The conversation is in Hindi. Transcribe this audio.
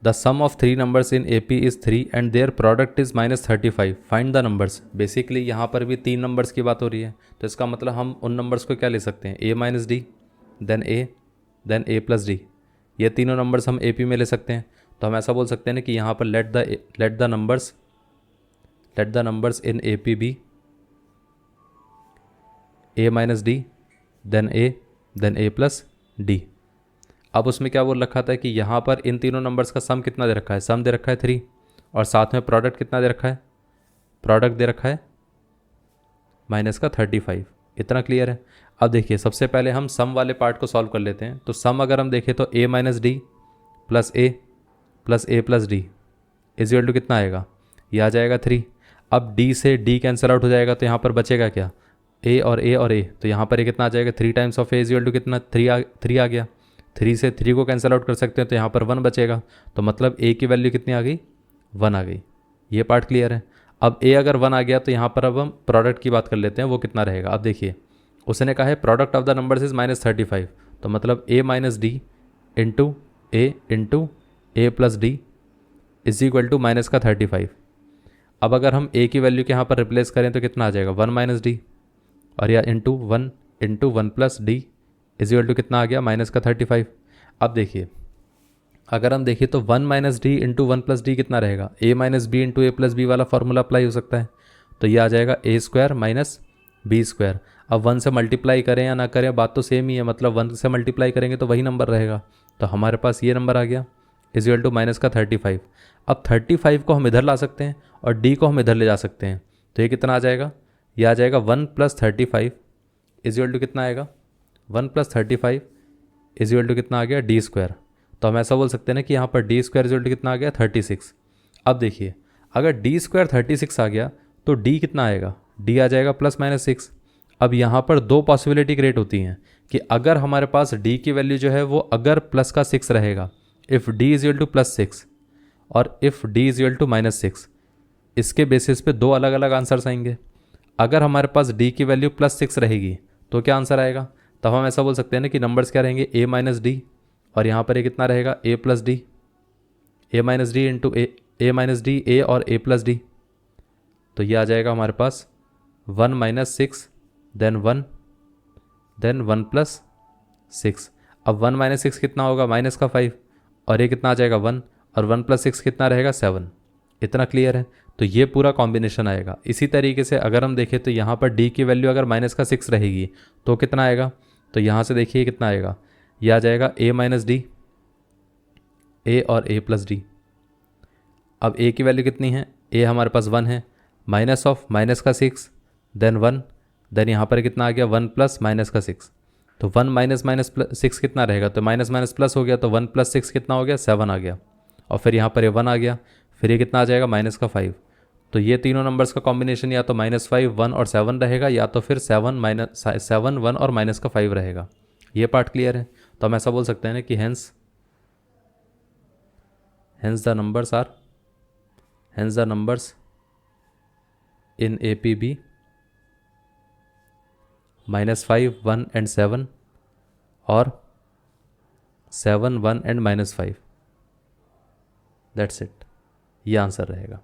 The sum of three numbers in A P is 3 and their product is -35, find the numbers. Basically यहाँ पर भी 3 नंबर्स की बात हो रही है, तो इसका मतलब हम उन नंबर्स को क्या ले सकते हैं, a minus d, then a plus d. ये तीनों नंबर्स हम ए पी में ले सकते हैं। तो हम ऐसा बोल सकते हैं ना कि यहाँ पर let the numbers in A P be a minus d, then a plus d. अब उसमें क्या बोल रखा था कि यहाँ पर इन तीनों नंबर्स का सम कितना दे रखा है, सम दे रखा है 3, और साथ में प्रोडक्ट कितना दे रखा है, प्रोडक्ट दे रखा है -35। इतना क्लियर है। अब देखिए सबसे पहले हम सम वाले पार्ट को सॉल्व कर लेते हैं। तो सम अगर हम देखें तो a minus d plus a plus d is equal to कितना आएगा, ये आ जाएगा 3। अब d से d कैंसिल आउट हो जाएगा, तो यहाँ पर बचेगा क्या, a और a, तो यहाँ पर ये कितना आ जाएगा, 3 times of a is equal to कितना, 3 आ गया। 3 से 3 को कैंसिल आउट कर सकते हैं, तो यहाँ पर 1 बचेगा। तो मतलब a की वैल्यू कितनी आ गई, 1 आ गई। ये पार्ट क्लियर है। अब a अगर 1 आ गया तो यहाँ पर अब हम प्रोडक्ट की बात कर लेते हैं, वो कितना रहेगा। अब देखिए उसने कहा है product of the numbers is -35, तो मतलब a minus d into a plus d is equal to -35। अब अगर हम a की वैल्यू के यहाँ पर रिप्लेस करें तो कितना आ जाएगा, 1 माइनस डी, और या into one plus d is equal to कितना आ गया, -35। अब देखिए अगर हम देखिए तो 1 minus d into 1 plus d कितना रहेगा, a minus b into a plus b वाला फॉर्मूला अप्लाई हो सकता है। तो ये आ जाएगा a square minus b square. अब 1 से मल्टीप्लाई करें या ना करें बात तो सेम ही है, मतलब 1 से मल्टीप्लाई करेंगे तो वही नंबर रहेगा। तो हमारे पास ये नंबर आ गया इज इक्वल टू -35। अब 35 को हम इधर ला सकते हैं और d को हम इधर ले जा सकते हैं। तो ये कितना आ जाएगा, ये आ जाएगा 1 + 35 इज इक्वल टू कितना आएगा, 1 + 35 इज इक्वल टू कितना आ गया, d स्क्वायर। तो हम ऐसा बोल सकते हैं ना कि यहाँ पर d square is equal to कितना आ गया, 36। अब देखिए अगर d स्क्वायर 36 आ गया तो d कितना आएगा, d आ जाएगा ±6। अब यहाँ पर दो पॉसिबिलिटी क्रिएट होती हैं कि अगर हमारे पास d की वैल्यू जो है वो अगर प्लस का 6 रहेगा, if d is equal to +6 और if d is equal to -6, इसके बेसिस पे दो अलग अलग आंसर्स आएंगे। अगर हमारे पास d की वैल्यू +6 रहेगी तो क्या आंसर आएगा, तब हम ऐसा बोल सकते हैं ना कि नंबर्स क्या रहेंगे, a माइनस डी, और यहाँ पर ये कितना रहेगा, a plus D, a minus d into a minus D, a और a प्लस डी। तो ये आ जाएगा हमारे पास 1 - 6 देन 1 + 6। अब 1 - 6 कितना होगा, -5, और ये कितना आ जाएगा 1, और 1 + 6 कितना रहेगा 7। इतना क्लियर है। तो ये पूरा कॉम्बिनेशन आएगा। इसी तरीके से अगर हम देखें तो यहाँ पर d की वैल्यू अगर -6 रहेगी तो कितना आएगा, तो यहाँ से देखिए कितना आएगा, यह आ जाएगा a माइनस डी, a और a प्लस डी। अब a की वैल्यू कितनी है, a हमारे पास 1 है, -6 देन 1, देन यहाँ पर कितना आ गया 1 + -6। तो 1 - -6 कितना रहेगा, तो माइनस प्लस हो गया, तो 1 + 6 कितना हो गया, 7 आ गया, और फिर यहाँ पर ये 1 आ गया, फिर ये कितना आ जाएगा -5। तो ये तीनों नंबर्स का कॉम्बिनेशन या तो -5, 1 और 7 रहेगा, या तो फिर 7, 1 और -5 रहेगा। ये पार्ट क्लियर है। तो हम ऐसा बोल सकते हैं ना कि hence the numbers in APB -5, 1 and 7 और 7, 1 and -5। दैट्स इट, ये आंसर रहेगा।